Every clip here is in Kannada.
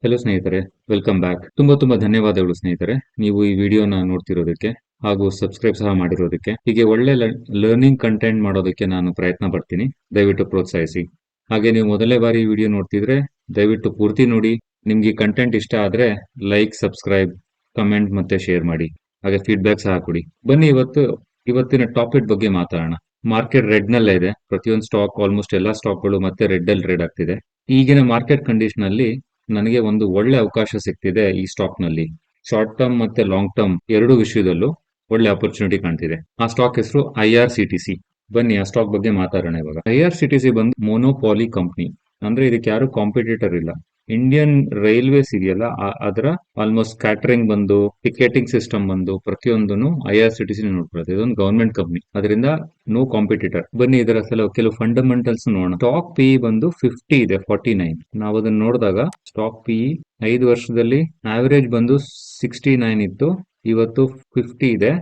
ಹಲೋ ಸ್ನೇಹಿತರೆ, ವೆಲ್ಕಮ್ ಬ್ಯಾಕ್. ತುಂಬಾ ಧನ್ಯವಾದಗಳು ಸ್ನೇಹಿತರೆ, ನೀವು ಈ ವಿಡಿಯೋನ ನೋಡ್ತಿರೋದಕ್ಕೆ ಹಾಗೂ ಸಬ್ಸ್ಕ್ರೈಬ್ ಸಹ ಮಾಡಿರೋದಕ್ಕೆ. ಹೀಗೆ ಒಳ್ಳೆ ಲರ್ನಿಂಗ್ ಕಂಟೆಂಟ್ ಮಾಡೋದಕ್ಕೆ ನಾನು ಪ್ರಯತ್ನ ಪಡ್ತೀನಿ. ದಯವಿಟ್ಟು ಪ್ರೋತ್ಸಾಹಿಸಿ. ಹಾಗೆ ನೀವು ಮೊದಲನೇ ಬಾರಿ ಈ ವಿಡಿಯೋ ನೋಡ್ತಿದ್ರೆ ದಯವಿಟ್ಟು ಪೂರ್ತಿ ನೋಡಿ. ನಿಮ್ಗೆ ಈ ಕಂಟೆಂಟ್ ಇಷ್ಟ ಆದ್ರೆ ಲೈಕ್, ಸಬ್ಸ್ಕ್ರೈಬ್, ಕಮೆಂಟ್ ಮತ್ತೆ ಶೇರ್ ಮಾಡಿ. ಹಾಗೆ ಫೀಡ್ಬ್ಯಾಕ್ ಸಹ ಕೊಡಿ. ಬನ್ನಿ ಇವತ್ತಿನ ಟಾಪಿಕ್ ಬಗ್ಗೆ ಮಾತಾಡೋಣ. ಮಾರ್ಕೆಟ್ ರೆಡ್ ನಲ್ಲೇ ಇದೆ. ಪ್ರತಿಯೊಂದು ಸ್ಟಾಕ್, ಆಲ್ಮೋಸ್ಟ್ ಎಲ್ಲಾ ಸ್ಟಾಕ್ಗಳು ಮತ್ತೆ ರೆಡ್ ಅಲ್ಲಿ ಟ್ರೇಡ್ ಆಗ್ತಿದೆ. ಈಗಿನ ಮಾರ್ಕೆಟ್ ಕಂಡೀಷನ್ ಅಲ್ಲಿ ನನಗೆ ಒಂದು ಒಳ್ಳೆ ಅವಕಾಶ ಸಿಗ್ತಿದೆ ಈ ಸ್ಟಾಕ್ ನಲ್ಲಿ. ಶಾರ್ಟ್ ಟರ್ಮ್ ಮತ್ತೆ ಲಾಂಗ್ ಟರ್ಮ್ ಎರಡು ವಿಷಯದಲ್ಲೂ ಒಳ್ಳೆ ಅಪರ್ಚುನಿಟಿ ಕಾಣ್ತಿದೆ. ಆ ಸ್ಟಾಕ್ ಹೆಸರು IRCTC. ಬನ್ನಿ ಆ ಸ್ಟಾಕ್ ಬಗ್ಗೆ ಮಾತಾಡೋಣ ಇವಾಗ. IRCTC ಬಂದು ಮೋನೋಪಾಲಿ ಕಂಪ್ನಿ. ಅಂದ್ರೆ ಇದಕ್ಕೆ ಯಾರು ಕಾಂಪಿಟೇಟರ್ ಇಲ್ಲ. ಇಂಡಿಯನ್ ರೈಲ್ವೇಸ್ ಇದೆಯಲ್ಲ, ಅದರ ಆಲ್ಮೋಸ್ಟ್ ಕ್ಯಾಟರಿಂಗ್ ಬಂದು, ಟಿಕೆಟಿಂಗ್ ಸಿಸ್ಟಮ್ ಬಂದು ಪ್ರತಿಯೊಂದನ್ನು IRCTC ನೋಡ್ಕೊಳ್ಳುತ್ತೆ. ಇದೊಂದು ಗವರ್ಮೆಂಟ್ ಕಂಪ್ನಿ, ಅದರಿಂದ ನೋ ಕಾಂಪಿಟೇಟರ್. ಬನ್ನಿ ಇದರ ಕೆಲವು ಫಂಡಮೆಂಟಲ್ಸ್ ನೋಡೋಣ. ಸ್ಟಾಕ್ ಪಿ ಬಂದು 50 ಇದೆ, 49. ನಾವು ಅದನ್ನ ನೋಡಿದಾಗ ಸ್ಟಾಕ್ ಪಿ 5 ವರ್ಷದಲ್ಲಿ ಆವರೇಜ್ ಬಂದು 69 ಇತ್ತು, ಇವತ್ತು 50 ಇದೆ.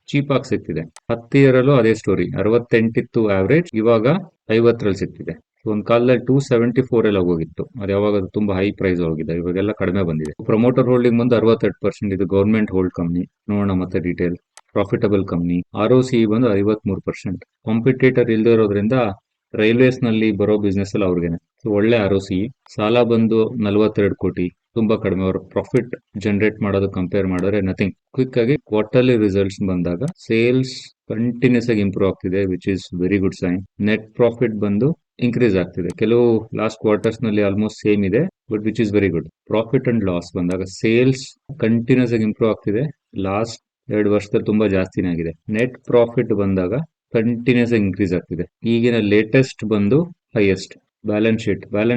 ಚೀಪ್ ಆಗಿ ಸಿಗ್ತಿದೆ. 10 ಇಯರಲ್ಲೂ ಅದೇ ಸ್ಟೋರಿ. 68 ಇತ್ತು ಆವರೇಜ್, ಇವಾಗ 50ರಲ್ಲಿ ಸಿಗ್ತಿದೆ. ಒಂದ್ ಕಾಲದಲ್ಲಿ 274 ಎಲ್ಲ ಹೋಗಿತ್ತು. ಅದು ಯಾವಾಗ ತುಂಬಾ ಹೈ ಪ್ರೈಸ್ ಹೋಗಿದೆ. ಇವಾಗೆಲ್ಲ ಕಡಿಮೆ ಬಂದಿದೆ. ಪ್ರಮೋಟರ್ ಹೋಲ್ಡಿಂಗ್ ಬಂದು 62%. ಇದು ಗವರ್ಮೆಂಟ್ ಹೋಲ್ಡ್ ಕಂಪ್ನಿ. ನೋಡೋಣ ಮತ್ತೆ ಡೀಟೇಲ್. Profitable company. ROCE ಬಂದು 53%. ಕಾಂಪಿಟೇಟರ್ ಇಲ್ಲದೆ ಇರೋದ್ರಿಂದ ರೈಲ್ವೇಸ್ ನಲ್ಲಿ ಬರೋ ಬಿಸ್ನೆಸ್ ಅಲ್ಲಿ ಅವ್ರಿಗೇನೆ. ಒಳ್ಳೆ ROCE. ಸಾಲ ಬಂದು 42 ಕೋಟಿ, ತುಂಬಾ ಕಡಿಮೆ. ಅವರು ಪ್ರಾಫಿಟ್ ಜನರೇಟ್ ಮಾಡೋದು ಕಂಪೇರ್ ಮಾಡಿದ್ರೆ ನಥಿಂಗ್. ಕ್ವಿಕ್ ಆಗಿ ಕ್ವಾರ್ಟರ್ಲಿ ರಿಸಲ್ಟ್ಸ್ ಬಂದಾಗ ಸೇಲ್ಸ್ ಕಂಟಿನ್ಯೂಸ್ ಆಗಿ ಇಂಪ್ರೂವ್ ಆಗ್ತಿದೆ, which is very good sign. Net profit ಬಂದು ಇನ್ಕ್ರೀಸ್ ಆಗ್ತಿದೆ. ಕೆಲವು ಲಾಸ್ಟ್ ಕ್ವಾರ್ಟರ್ಸ್ ನಲ್ಲಿ ಆಲ್ಮೋಸ್ಟ್ ಸೇಮ್ ಇದೆ, but which is very good. Profit and loss ಬಂದಾಗ ಸೇಲ್ಸ್ ಕಂಟಿನ್ಯೂಸ್ ಆಗಿ ಇಂಪ್ರೂವ್ ಆಗ್ತಿದೆ. ಲಾಸ್ಟ್ 2 ವರ್ಷದಲ್ಲಿ ತುಂಬಾ ಜಾಸ್ತಿನೇ ಆಗಿದೆ. ನೆಟ್ ಪ್ರಾಫಿಟ್ ಬಂದಾಗ ಕಂಟಿನ್ಯೂಸ್ ಆಗಿ ಇನ್ಕ್ರೀಸ್ ಆಗ್ತಿದೆ. ಈಗಿನ ಲೇಟೆಸ್ಟ್ ಬಂದು ಹೈಯೆಸ್ಟ್. ಬ್ಯಾಲೆನ್ಸ್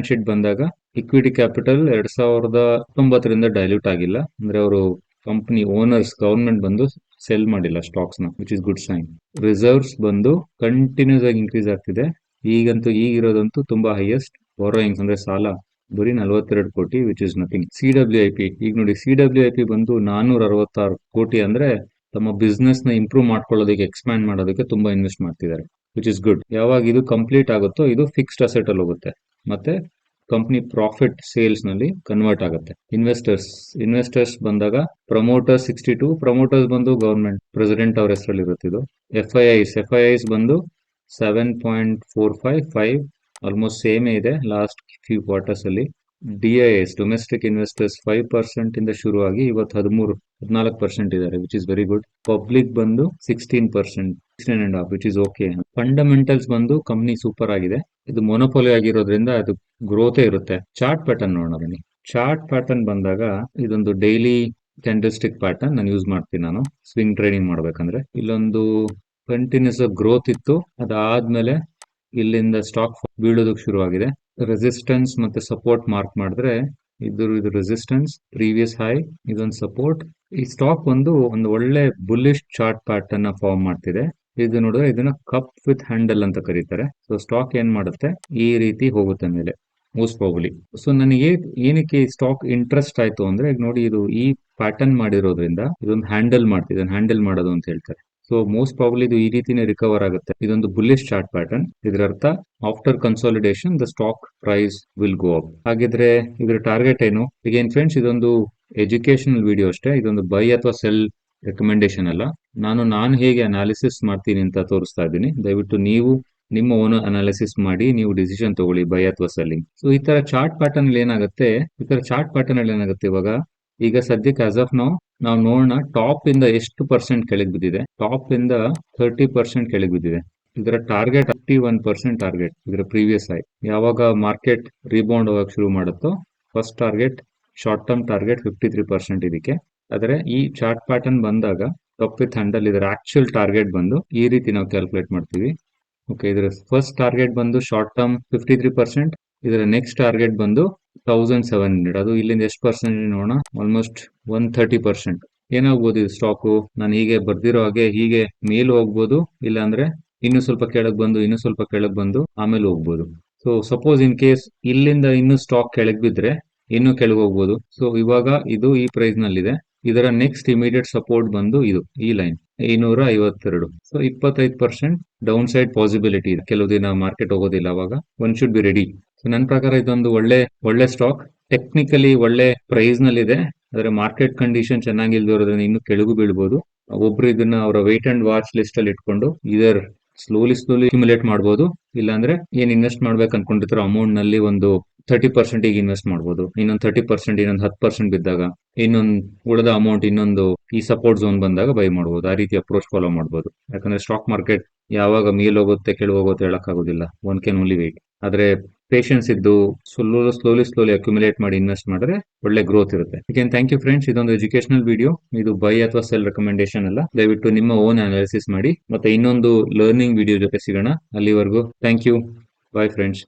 ಶೀಟ್ ಬಂದಾಗ ಇಕ್ವಿಟಿ ಕ್ಯಾಪಿಟಲ್ 2019ರಿಂದ ಡೈಲ್ಯೂಟ್ ಆಗಿಲ್ಲ. ಅಂದ್ರೆ ಅವರು ಕಂಪನಿ ಓನರ್ಸ್, ಗವರ್ಮೆಂಟ್ ಬಂದು ಸೆಲ್ ಮಾಡಿಲ್ಲ ಸ್ಟಾಕ್ಸ್ ನ, which is good sign. Reserves ಬಂದು ಕಂಟಿನ್ಯೂಸ್ ಆಗಿ ಇನ್ಕ್ರೀಸ್ ಆಗ್ತಿದೆ. ಈಗಿರೋದಂತೂ ತುಂಬಾ ಹೈಯೆಸ್ಟ್. ಬಾರೋಯಿಂಗ್ಸ್ ಅಂದ್ರೆ ಸಾಲ ಬರೀ 42 ಕೋಟಿ, ವಿಚ್ ಇಸ್ ನಥಿಂಗ್. CWIP ಈಗ ನೋಡಿ, CWIP ಬಂದು 466 ಕೋಟಿ. ಅಂದ್ರೆ ತಮ್ಮ ಬಿಸ್ನೆಸ್ ನ ಇಂಪ್ರೂವ್ ಮಾಡ್ಕೊಳ್ಳೋದಕ್ಕೆ, ಎಕ್ಸ್ಪ್ಯಾಂಡ್ ಮಾಡೋದಕ್ಕೆ ತುಂಬಾ ಇನ್ವೆಸ್ಟ್ ಮಾಡ್ತಿದ್ದಾರೆ, ವಿಚ್ ಇಸ್ ಗುಡ್. ಯಾವಾಗ ಇದು ಕಂಪ್ಲೀಟ್ ಆಗುತ್ತೋ ಇದು ಫಿಕ್ಸ್ಡ್ ಅಸೆಟ್ ಅಲ್ಲಿ ಹೋಗುತ್ತೆ, ಮತ್ತೆ ಕಂಪನಿ ಪ್ರಾಫಿಟ್ ಸೇಲ್ಸ್ ನಲ್ಲಿ ಕನ್ವರ್ಟ್ ಆಗುತ್ತೆ. ಇನ್ವೆಸ್ಟರ್ಸ್ ಬಂದಾಗ ಪ್ರಮೋಟರ್ಸ್ 62. ಪ್ರಮೋಟರ್ಸ್ ಬಂದು ಗವರ್ಮೆಂಟ್ ಪ್ರೆಸಿಡೆಂಟ್ ಅವ್ರ ಹೆಸರಲ್ಲಿ ಇರುತ್ತೆ ಇದು. FIIs ಬಂದು 7.455, ಆಲ್ಮೋಸ್ಟ್ ಸೇಮ್ ಇದೆ ಲಾಸ್ಟ್ ಫ್ಯೂ ಕ್ವಾರ್ಟರ್ಸ್ ಅಲ್ಲಿ. DIS ಡೊಮೆಸ್ಟಿಕ್ ಇನ್ವೆಸ್ಟರ್ಸ್ 5% ಇಂದ ಶುರುವಾಗಿ ಇವತ್ತು 14% ಇದ್ದಾರೆ, which is very good. Public ಬಂದು 16%, 16.5, ವಿಚ್ ಇಸ್ ಓಕೆ. ಫಂಡಮೆಂಟಲ್ಸ್ ಬಂದು ಕಂಪ್ನಿ ಸೂಪರ್ ಆಗಿದೆ. ಇದು ಮೊನೋಪೊಲಿ ಆಗಿರೋದ್ರಿಂದ ಅದು ಗ್ರೋತೇ ಇರುತ್ತೆ. ಚಾರ್ಟ್ ಪ್ಯಾಟರ್ನ್ ನೋಡೋಣ ಬನ್ನಿ. ಚಾರ್ಟ್ ಪ್ಯಾಟರ್ನ್ ಬಂದಾಗ ಇದೊಂದು ಡೈಲಿ ಕ್ಯಾಂಡಲ್ಸ್ಟಿಕ್ ಪ್ಯಾಟರ್ನ್ ನಾನು ಯೂಸ್ ಮಾಡ್ತೀನಿ. ನಾನು ಸ್ವಿಂಗ್ ಟ್ರೇಡಿಂಗ್ ಮಾಡ್ಬೇಕಂದ್ರೆ ಇಲ್ಲೊಂದು ಕಂಟಿನ್ಯೂಸ್ ಗ್ರೋತ್ ಇತ್ತು, ಅದಾದ್ಮೇಲೆ ಇಲ್ಲಿಂದ ಸ್ಟಾಕ್ ಬೀಳೋದಕ್ಕೆ ಶುರುವಾಗಿದೆ. ರೆಸಿಸ್ಟೆನ್ಸ್ ಮತ್ತೆ ಸಪೋರ್ಟ್ ಮಾರ್ಕ್ ಮಾಡಿದ್ರೆ ಇದು ರೆಸಿಸ್ಟೆನ್ಸ್, ಪ್ರೀವಿಯಸ್ ಹೈ, ಇದೊಂದು ಸಪೋರ್ಟ್. ಈ ಸ್ಟಾಕ್ ಒಂದು ಒಳ್ಳೆ ಬುಲ್ಲಿಶ್ ಚಾರ್ಟ್ ಪ್ಯಾಟರ್ನ್ ಫಾರ್ಮ್ ಮಾಡ್ತಿದೆ. ಇದು ನೋಡಿದ್ರೆ ಇದನ್ನ ಕಪ್ ವಿತ್ ಹ್ಯಾಂಡಲ್ ಅಂತ ಕರೀತಾರೆ. ಸೊ ಸ್ಟಾಕ್ ಏನ್ ಮಾಡುತ್ತೆ, ಈ ರೀತಿ ಹೋಗುತ್ತೆ ಮೇಲೆ ಮೋಸ್ಟ್ ಪ್ರಾಬಬ್ಲಿ. ಸೊ ನನಗೆ ಏನಕ್ಕೆ ಈ ಸ್ಟಾಕ್ ಇಂಟ್ರೆಸ್ಟ್ ಆಯ್ತು ಅಂದ್ರೆ, ಈಗ ನೋಡಿ ಇದು ಈ ಪ್ಯಾಟರ್ನ್ ಮಾಡಿರೋದ್ರಿಂದ ಇದೊಂದು ಹ್ಯಾಂಡಲ್ ಮಾಡೋದು ಅಂತ ಹೇಳ್ತಾರೆ. ಸೊ ಮೋಸ್ಟ್ ಪ್ರಾಬಬ್ಲಿ ಇದು ಈ ರೀತಿನೇ ರಿಕವರ್ ಆಗುತ್ತೆ. ಇದೊಂದು ಬುಲ್ಲಿಶ್ ಚಾರ್ಟ್ ಪ್ಯಾಟರ್ನ್. ಇದರ ಅರ್ಥ after consolidation the stock price will go up. ಹಾಗಿದ್ರೆ ಇದರ ಟಾರ್ಗೆಟ್ ಏನು? ಈಗೇನ್ ಫ್ರೆಂಡ್ಸ್, ಇದೊಂದು ಎಜುಕೇಶನಲ್ ವಿಡಿಯೋ ಅಷ್ಟೇ. ಇದೊಂದು ಬೈ ಅಥವಾ ಸೆಲ್ ರೆಕಮೆಂಡೇಶನ್ ಅಲ್ಲ. ನಾನು ಹೇಗೆ ಅನಾಲಿಸಿಸ್ ಮಾಡ್ತೀನಿ ಅಂತ ತೋರಿಸ್ತಾ ಇದ್ದೀನಿ. ದಯವಿಟ್ಟು ನೀವು ನಿಮ್ಮ ಓನ್ ಅನಾಲಿಸಿಸ್ ಮಾಡಿ ನೀವು ಡಿಸಿಷನ್ ತಗೊಳ್ಳಿ, ಬೈ ಅಥವಾ ಸೆಲ್ಲಿಂಗ್. ಸೊ ಈ ತರ ಚಾರ್ಟ್ ಪ್ಯಾಟರ್ನ್ ಅಲ್ಲಿ ಏನಾಗುತ್ತೆ ಇವಾಗ, ಈಗ ಸದ್ಯಕ್ಕೆ ಆಸ್ ಆಫ್ ನಾವು ನೋಡೋಣ ಟಾಪ್ ಇಂದ ಎಷ್ಟು ಪರ್ಸೆಂಟ್ ಕೆಳಗೆ ಬಿದ್ದಿದೆ. ಟಾಪ್ ಇಂದ 30% ಕೆಳಗೆ ಬಿದ್ದಿದೆ. ಇದರ ಟಾರ್ಗೆಟ್ 51% ಟಾರ್ಗೆಟ್. ಇದರ ಪ್ರೀವಿಯಸ್ ಹೈ. ಯಾವಾಗ ಮಾರ್ಕೆಟ್ ರಿಬೌಂಡ್ ಹೋಗಕ್ಕೆ ಶುರು ಮಾಡುತ್ತೋ first target, short term target 53% ಇದಕ್ಕೆ. ಆದರೆ ಈ ಚಾರ್ಟ್ ಪ್ಯಾಟರ್ನ್ ಬಂದಾಗ ಕಪ್ ವಿತ್ ಹ್ಯಾಂಡಲ್, ಇದರ ಆಕ್ಚುಯಲ್ ಟಾರ್ಗೆಟ್ ಬಂದು ಈ ರೀತಿ ನಾವು ಕ್ಯಾಲ್ಕುಲೇಟ್ ಮಾಡ್ತೀವಿ. ಓಕೆ, ಇದರ ಫಸ್ಟ್ ಟಾರ್ಗೆಟ್ ಬಂದು ಶಾರ್ಟ್ ಟರ್ಮ್ 53%. ಇದರ ನೆಕ್ಸ್ಟ್ ಟಾರ್ಗೆಟ್ ಬಂದು 1700. ಅದು ಇಲ್ಲಿಂದ ಎಷ್ಟು ಪರ್ಸೆಂಟ್ ನೋಡೋಣ, ಆಲ್ಮೋಸ್ಟ್ 130%. ಏನಾಗ್ಬೋದು ಇದು ಸ್ಟಾಕು? ನಾನು ಹೀಗೆ ಬರ್ದಿರೋ ಹಾಗೆ ಹೀಗೆ ಮೇಲ್ ಹೋಗ್ಬೋದು, ಇಲ್ಲಾಂದ್ರೆ ಇನ್ನೂ ಸ್ವಲ್ಪ ಕೆಳಗ್ ಬಂದು ಆಮೇಲೆ ಹೋಗ್ಬೋದು. ಸೊ ಸಪೋಸ್ ಇನ್ ಕೇಸ್ ಇಲ್ಲಿಂದ ಇನ್ನು ಸ್ಟಾಕ್ ಕೆಳಗ್ ಬಿದ್ರೆ ಇನ್ನೂ ಕೆಳಗೆ ಹೋಗ್ಬೋದು. ಸೊ ಇವಾಗ ಇದು ಈ ಪ್ರೈಸ್ ನಲ್ಲಿದೆ. ಇದರ ನೆಕ್ಸ್ಟ್ ಇಮಿಡಿಯೇಟ್ ಸಪೋರ್ಟ್ ಬಂದು ಇದು ಈ line 252. So 25% down side possibility ಇದೆ. ಕೆಲವು ದಿನ ಮಾರ್ಕೆಟ್ ಹೋಗೋದಿಲ್ಲ, ಅವಾಗ one should be ready. So ನನ್ನ ಪ್ರಕಾರ ಇದೊಂದು ಒಳ್ಳೆ ಸ್ಟಾಕ್. ಟೆಕ್ನಿಕಲಿ ಒಳ್ಳೆ ಪ್ರೈಸ್ ನಲ್ಲಿದೆ, ಆದ್ರೆ ಮಾರ್ಕೆಟ್ ಕಂಡೀಷನ್ ಚೆನ್ನಾಗಿಲ್ದಿರೋದ್ರಿಂದ ಇನ್ನು ಕೆಳಗೂ ಬೀಳ್ಬೋದು. ಒಬ್ರು ಇದನ್ನ ಅವರ ವೇಟ್ ಅಂಡ್ ವಾಚ್ ಲಿಸ್ಟ್ ಅಲ್ಲಿ ಇಟ್ಕೊಂಡು ಇದರ್ ಸ್ಲೋಲಿ ಅಕ್ಯುಮುಲೇಟ್ ಮಾಡ್ಬೋದು. ಇಲ್ಲಾಂದ್ರೆ ಏನ್ ಇನ್ವೆಸ್ಟ್ ಮಾಡ್ಬೇಕು ಅನ್ಕೊಂಡಿರ್ತಾರೋ ಅಮೌಂಟ್ ನಲ್ಲಿ ಒಂದು 30% ಇನ್ವೆಸ್ಟ್ ಮಾಡ್ಬೋದು. ಇನ್ನೊಂದು 30%, ಇನ್ನೊಂದು 10% ಬಿದ್ದಾಗ, ಇನ್ನೊಂದು ಉಳಿದ ಅಮೌಂಟ್ ಇನ್ನೊಂದು ಈ ಸಪೋರ್ಟ್ ಝೋನ್ ಬಂದಾಗ ಬೈ ಮಾಡ್ಬೋದು. ಆ ರೀತಿ ಅಪ್ರೋಚ್ ಫಾಲೋ ಮಾಡ್ಬೋದು. ಯಾಕಂದ್ರೆ ಸ್ಟಾಕ್ ಮಾರ್ಕೆಟ್ ಯಾವಾಗ ಮೇಲ್ ಹೋಗುತ್ತೆ ಕೆಳಗೆ ಹೋಗುತ್ತೆ ಹೇಳಕ್ ಆಗೋದಿಲ್ಲ. One can only wait. ಆದ್ರೆ ಪೇಷನ್ಸ್ ಇದ್ದು ಸ್ಲೋಲಿ ಅಕ್ಯುಮುಲೇಟ್ ಮಾಡಿ ಇನ್ವೆಸ್ಟ್ ಮಾಡಿದ್ರೆ ಒಳ್ಳೆ ಗ್ರೋತ್ ಇರುತ್ತೆ. Again thank you friends. ಇದೊಂದು ಎಜುಕೇಶನಲ್ ವಿಡಿಯೋ. ಇದು ಬೈ ಅಥವಾ ಸೆಲ್ ರೆಕಮೆಂಡೇಶನ್ ಅಲ್ಲ. ದಯವಿಟ್ಟು ನಿಮ್ಮ ಓನ್ ಅನಾಲಿಸಿಸ್ ಮಾಡಿ. ಮತ್ತೆ ಇನ್ನೊಂದು ಲರ್ನಿಂಗ್ ವಿಡಿಯೋ ಜೊತೆ ಸಿಗೋಣ. ಅಲ್ಲಿವರೆಗೂ ಥ್ಯಾಂಕ್ ಯು. Bye friends.